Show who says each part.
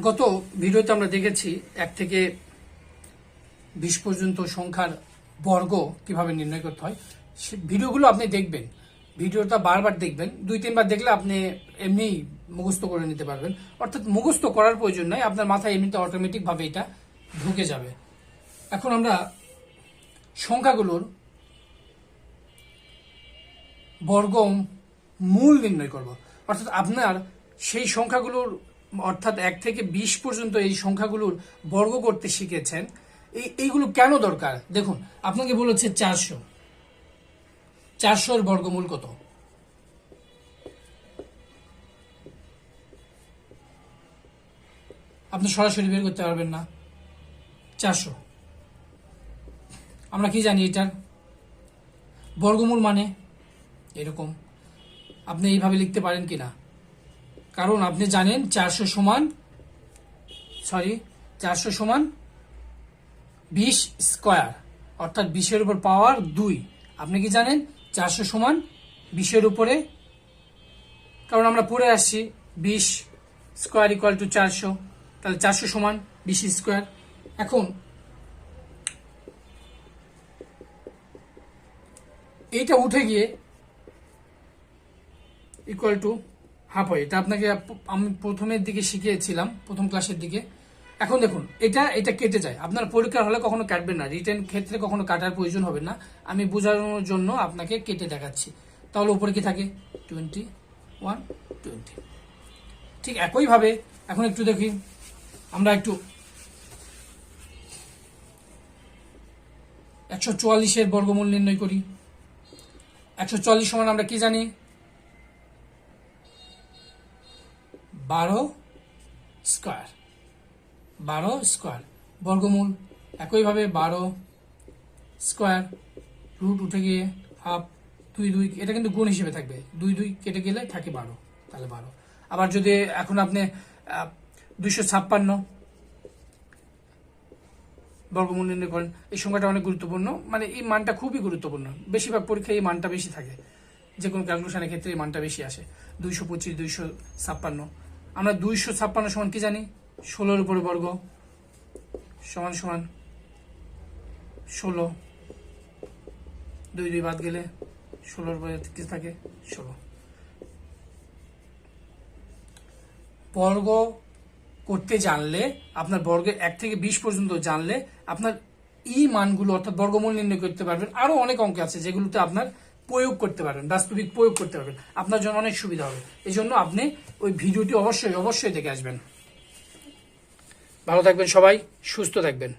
Speaker 1: গত ভিডিওতে আমরা দেখেছি 1 থেকে 20 পর্যন্ত সংখ্যার বর্গ কিভাবে নির্ণয় করতে হয়। ভিডিওগুলো আপনি দেখবেন, ভিডিওটা বারবার দেখবেন, 2-3 বার দেখলে আপনি এমনি মুখস্থ করে নিতে পারবেন। অর্থাৎ মুখস্থ করার প্রয়োজন নাই, আপনার মাথায় এমনিতে অটোমেটিক ভাবে এটা ঢুকে যাবে। এখন আমরা সংখ্যাগুলোর বর্গমূল নির্ণয় করব। অর্থাৎ আপনার সেই সংখ্যাগুলোর অর্থাৎ 1 থেকে 20 পর্যন্ত এই সংখ্যাগুলোর বর্গ করতে শিখেছেন, এইগুলো কেন দরকার? দেখুন, আপনাকে বলেছে 400 বর্গমূল কত? আপনি সরাসরি বের করতে পারবেন না। 400 আমরা কি জানি, এটার বর্গমূল মানে এরকম। আপনি এইভাবে লিখতে পারেন কিনা? কারণ আপনি জানেন 400 সমান 20 স্কয়ার, অর্থাৎ 20-এর উপর পাওয়ার 2। আপনি কি জানেন 400 সমান 20-এর উপরে, কারণ আমরা পড়ে আসছি 20 স্কয়ার ইকুয়াল টু 400, তাহলে 400 সমান 20 স্কয়ার। এখন এইটা উঠে গিয়ে ইকুয়াল টু হাফ হয়। এটা আপনাকে আমি প্রথমের দিকে শিখিয়েছিলাম, প্রথম ক্লাসের দিকে। এখন দেখুন, এটা কেটে যায়। আপনার পরীক্ষার হলে কখনো কাটবেন না, রিটেন ক্ষেত্রে কখনো কাটার প্রয়োজন হবে না। আমি বোঝানোর জন্য আপনাকে কেটে দেখাচ্ছি। তাহলে উপরে কি থাকে? 21, 20। ঠিক একইভাবে এখন একটু দেখি, আমরা একটু 144-এর বর্গমূল নির্ণয় করি। 144 সমান আমরা কি জানি? 12 স্কয়ার। 12 স্কয়ার বর্গমূল। একইভাবে 12 স্কয়ার, রুট উঠে গিয়ে হাফ, 2 এটা কিন্তু গুণ হিসেবে থাকবে, 2 কেটে গেলে থাকে 12, তাহলে 12। আবার যদি এখন আপনি 256 বর্গমূল নির্ণয় করেন, এই সংখ্যাটা অনেক গুরুত্বপূর্ণ, মানে এই মানটা খুবই গুরুত্বপূর্ণ। বেশিরভাগ পরীক্ষায় এই মানটা বেশি থাকে, যে কোনো ক্যালকুলেশনের ক্ষেত্রে এই মানটা বেশি আসে। 225, 256। আমরা 256 সমান কি জানি? 16-এর উপরে বর্গ সমান 16। 2 বাদ গেলে 16-এর উপরে কি থাকে? 16। বর্গ করতে জানলে, আপনার বর্গের 1 থেকে 20 পর্যন্ত জানলে আপনার এই মানগুলো অর্থাৎ বর্গমূল নির্ণয় করতে পারবেন। আরো অনেক অঙ্ক আছে যেগুলোতে আপনার প্রয়োগ করতে পারবেন, বাস্তবিক প্রয়োগ করতে পারবেন, আপনার জন্য অনেক সুবিধা হবে। এই জন্য আপনি ওই ভিডিওটি অবশ্যই দেখে আসবেন। ভালো থাকবেন সবাই, সুস্থ থাকবেন।